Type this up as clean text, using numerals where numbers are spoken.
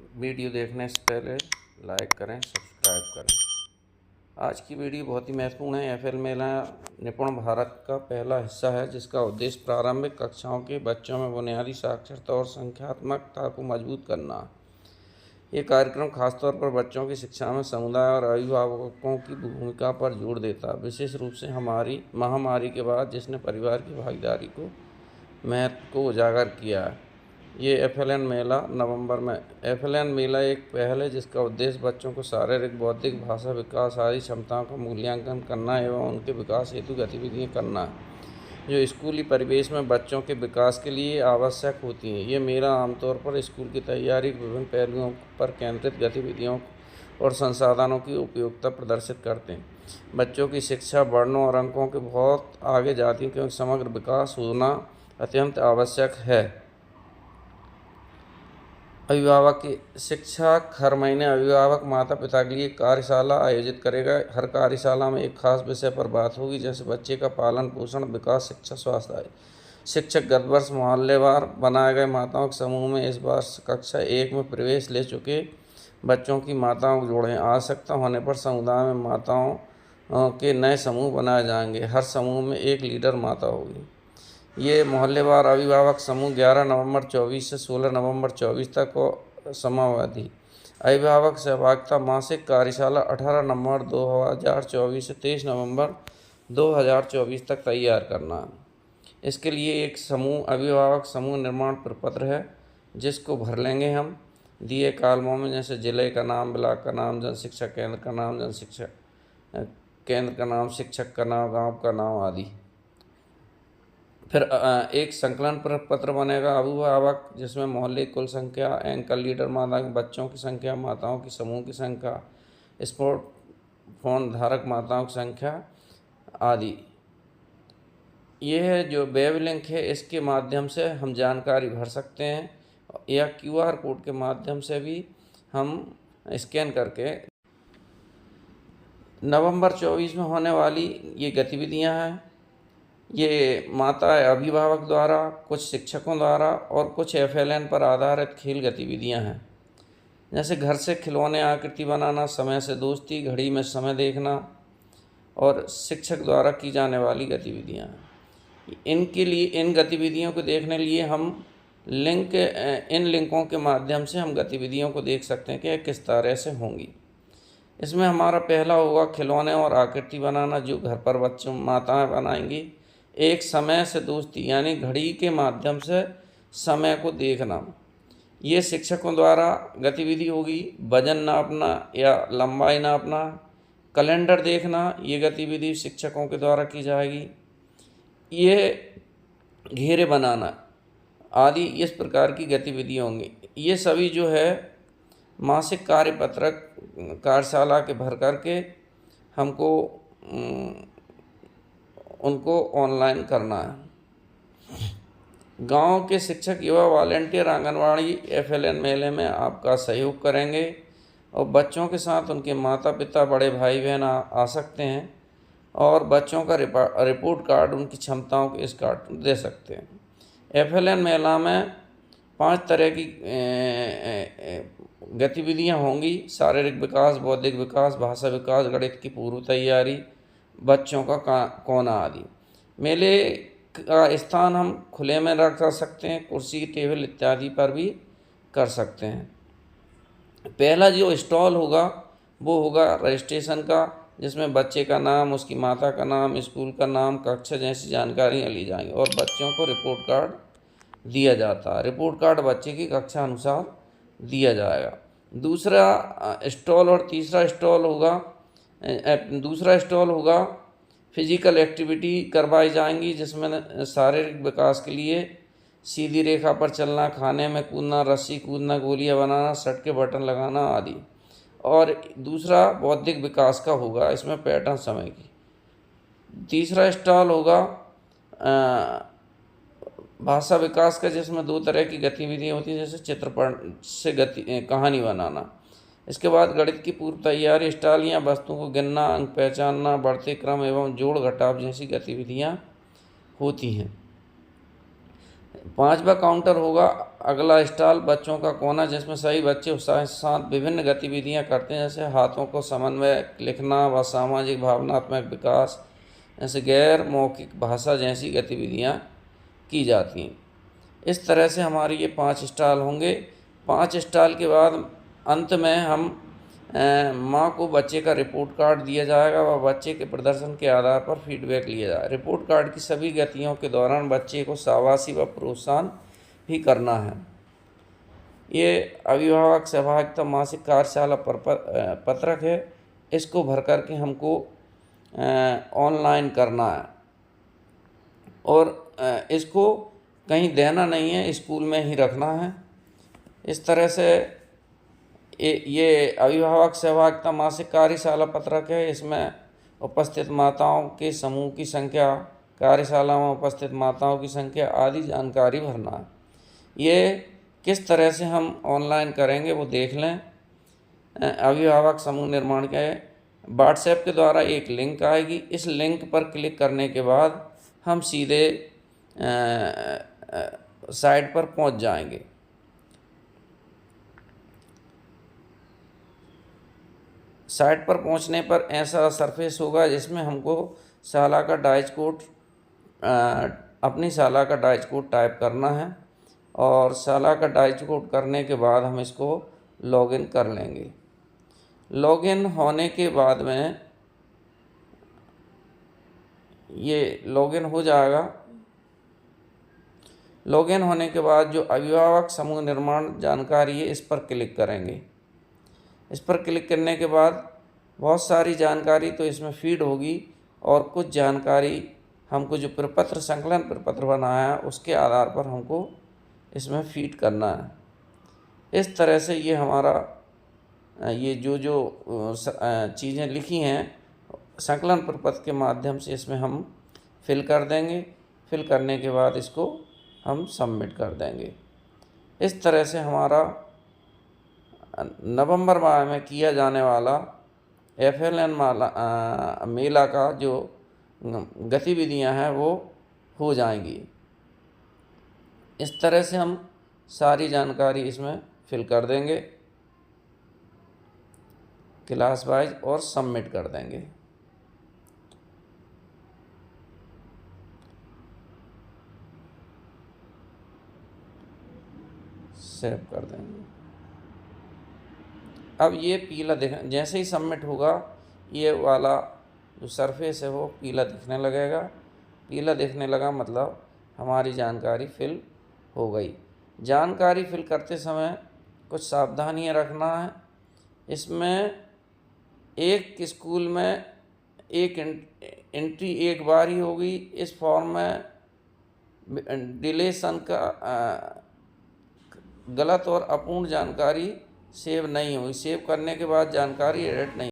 Video देखने से पहले लाइक करें, सब्सक्राइब करें। आज की वीडियो बहुत ही महत्वपूर्ण है। एफएल मेला निपुण भारत का पहला हिस्सा है, जिसका उद्देश्य प्रारंभिक कक्षाओं के बच्चों में बुनियादी साक्षरता और संख्यात्मकता को मजबूत करना है। ये कार्यक्रम खासतौर पर बच्चों की शिक्षा में समुदाय और अभिभावकों की भूमिका पर जोर देता है, विशेष रूप से हमारी महामारी के बाद, जिसने परिवार की भागीदारी को महत्व को उजागर किया है। ये एफएलएन मेला नवंबर में एफएलएन मेला एक पहल है जिसका उद्देश्य बच्चों को शारीरिक, बौद्धिक, भाषा विकास आदि क्षमताओं का मूल्यांकन करना एवं उनके विकास हेतु गतिविधियाँ करना है, जो स्कूली परिवेश में बच्चों के विकास के लिए आवश्यक होती हैं। ये मेला आमतौर पर स्कूल की तैयारी के विभिन्न पहलुओं पर केंद्रित गतिविधियों और संसाधनों की उपयोगिता प्रदर्शित करते हैं। बच्चों की शिक्षा वर्णों और अंकों के बहुत आगे जाती है, क्योंकि समग्र विकास होना अत्यंत आवश्यक है। अभिभावक की शिक्षा हर महीने अभिभावक माता पिता के लिए कार्यशाला आयोजित करेगा। हर कार्यशाला में एक खास विषय पर बात होगी, जैसे बच्चे का पालन पोषण, विकास, शिक्षा, स्वास्थ्य आदि। शिक्षक गत वर्ष मोहल्लेवार बनाए गए माताओं के समूह में इस बार कक्षा 1 में प्रवेश ले चुके बच्चों की माताओं को जोड़ें। आवश्यकता होने पर समुदाय में माताओं के नए समूह बनाए जाएंगे। हर समूह में एक लीडर माता होगी। ये मोहल्लेवार अभिभावक समूह 11 नवंबर 24 से 16 नवंबर 24 तक को समावधि। अभिभावक सहभागिता मासिक कार्यशाला 18 नवंबर 2024 से 23 नवंबर 2024 तक तैयार करना है। इसके लिए एक अभिभावक समूह निर्माण प्रपत्र है, जिसको भर लेंगे हम दिए कालमों में, जैसे जिले का नाम, ब्लॉक का नाम, जन शिक्षा केंद्र का नाम, जन शिक्षा केंद्र का नाम, शिक्षक का नाम, गांव का नाम आदि। फिर एक संकलन पत्र बनेगा अभिभावक, जिसमें मोहल्ले की कुल संख्या, एंकर लीडर माता के बच्चों की संख्या, माताओं की समूह की संख्या, स्मार्टफोन धारक माताओं की संख्या आदि। ये है जो वेब लिंक है, इसके माध्यम से हम जानकारी भर सकते हैं, या QR कोड के माध्यम से भी हम स्कैन करके। नवंबर 24 में होने वाली ये गतिविधियां हैं। ये माता अभिभावक द्वारा, कुछ शिक्षकों द्वारा और कुछ एफएलएन पर आधारित खेल गतिविधियां हैं, जैसे घर से खिलौने आकृति बनाना, समय से दोस्ती, घड़ी में समय देखना और शिक्षक द्वारा की जाने वाली गतिविधियां हैं। इनके लिए, इन गतिविधियों को देखने लिए हम इन लिंकों के माध्यम से हम गतिविधियों को देख सकते हैं कि किस तरह से होंगी। इसमें हमारा पहला होगा खिलौने और आकृति बनाना, जो घर पर बच्चों माताएं बनाएंगी। एक समय से दोस्ती, यानी घड़ी के माध्यम से समय को देखना, ये शिक्षकों द्वारा गतिविधि होगी। वजन नापना या लंबाई नापना, कैलेंडर देखना, ये गतिविधि शिक्षकों के द्वारा की जाएगी। ये घेरे बनाना आदि, इस प्रकार की गतिविधि होंगी। ये सभी जो है मासिक कार्यपत्रक कार्यशाला के भर करके हमको उनको ऑनलाइन करना है। गांव के शिक्षक, युवा, वॉलेंटियर, आंगनवाड़ी एफएलएन मेले में आपका सहयोग करेंगे, और बच्चों के साथ उनके माता पिता, बड़े भाई बहन आ सकते हैं, और बच्चों का रिपोर्ट कार्ड, उनकी क्षमताओं के इस कार्ड दे सकते हैं। एफएलएन मेला में 5 तरह की गतिविधियां होंगी: शारीरिक विकास, बौद्धिक विकास, भाषा विकास, गणित की पूर्व तैयारी, बच्चों का कोना आदि। मेले का स्थान हम खुले में रख सकते हैं, कुर्सी, टेबल इत्यादि पर भी कर सकते हैं। पहला जो स्टॉल होगा वो होगा रजिस्ट्रेशन का, जिसमें बच्चे का नाम, उसकी माता का नाम, स्कूल का नाम, कक्षा जैसी जानकारियाँ ली जाएंगी, और बच्चों को रिपोर्ट कार्ड दिया जाता है। रिपोर्ट कार्ड बच्चे की कक्षा अनुसार दिया जाएगा। दूसरा स्टॉल और तीसरा स्टॉल होगा दूसरा स्टॉल होगा फिजिकल एक्टिविटी करवाई जाएंगी, जिसमें शारीरिक विकास के लिए सीधी रेखा पर चलना, खाने में कूदना, रस्सी कूदना, गोलियां बनाना, शर्ट के बटन लगाना आदि। और दूसरा बौद्धिक विकास का होगा, इसमें पैटर्न समय की। तीसरा स्टॉल होगा भाषा विकास का, जिसमें 2 तरह की गतिविधियाँ होती हैं, जैसे चित्रपट से कहानी बनाना। इसके बाद गणित की पूर्व तैयारी, स्टालियाँ, वस्तुओं को गिनना, अंक पहचानना, बढ़ते क्रम एवं जोड़ घटाव जैसी गतिविधियाँ होती हैं। 5वां काउंटर होगा अगला स्टॉल बच्चों का कोना, जिसमें सभी बच्चे उत्साह के साथ विभिन्न गतिविधियां करते हैं, जैसे हाथों को समन्वय, लिखना व सामाजिक भावनात्मक विकास, जैसे गैर मौखिक भाषा जैसी गतिविधियां की जाती हैं। इस तरह से हमारी ये 5 स्टॉल होंगे। 5 स्टॉल के बाद अंत में हम माँ को बच्चे का रिपोर्ट कार्ड दिया जाएगा व बच्चे के प्रदर्शन के आधार पर फीडबैक लिया जाएगा। रिपोर्ट कार्ड की सभी गतियों के दौरान बच्चे को शाबाशी व प्रोत्साहन भी करना है। ये अभिभावक सहभागिता मासिक कार्यशाला पत्रक है, इसको भर कर के हमको ऑनलाइन करना है और इसको कहीं देना नहीं है, स्कूल में ही रखना है। इस तरह से ये अभिभावक सहभागिता मासिक कार्यशाला पत्रक है। इसमें उपस्थित माताओं के समूह की संख्या, कार्यशाला में उपस्थित माताओं की संख्या आदि जानकारी भरना है। ये किस तरह से हम ऑनलाइन करेंगे वो देख लें। अभिभावक समूह निर्माण के व्हाट्सएप के द्वारा एक लिंक आएगी, इस लिंक पर क्लिक करने के बाद हम सीधे साइट पर पहुंच जाएंगे। साइट पर पहुंचने पर ऐसा सरफेस होगा जिसमें हमको शाला का डाइज कोड, अपनी शाला का डाइज कोड टाइप करना है और शाला का डाइज कोड करने के बाद हम इसको लॉगिन कर लेंगे। लॉगिन होने के बाद में ये लॉगिन हो जाएगा। लॉगिन होने के बाद जो अभिभावक समूह निर्माण जानकारी है इस पर क्लिक करेंगे। इस पर क्लिक करने के बाद बहुत सारी जानकारी तो इसमें फीड होगी और कुछ जानकारी हमको जो प्रपत्र संकलन प्रपत्र बनाया है उसके आधार पर हमको इसमें फीड करना है। इस तरह से ये हमारा ये जो चीज़ें लिखी हैं संकलन प्रपत्र के माध्यम से इसमें हम फिल कर देंगे। फिल करने के बाद इसको हम सबमिट कर देंगे। इस तरह से हमारा नवंबर माह में किया जाने वाला FLN मेला का जो गतिविधियां हैं वो हो जाएंगी। इस तरह से हम सारी जानकारी इसमें फिल कर देंगे क्लास वाइज और सबमिट कर देंगे। सेव कर देंगे। अब ये पीला दिख, जैसे ही सबमिट होगा ये वाला जो सरफेस है वो पीला दिखने लगेगा। पीला दिखने लगा मतलब हमारी जानकारी फिल हो गई। जानकारी फिल करते समय कुछ सावधानियां रखना है। इसमें एक स्कूल में एक एंट्री एक बार ही होगी। इस फॉर्म में डिलीशन का गलत और अपूर्ण जानकारी सेव नहीं हुई। सेव करने के बाद जानकारी एडिट नहीं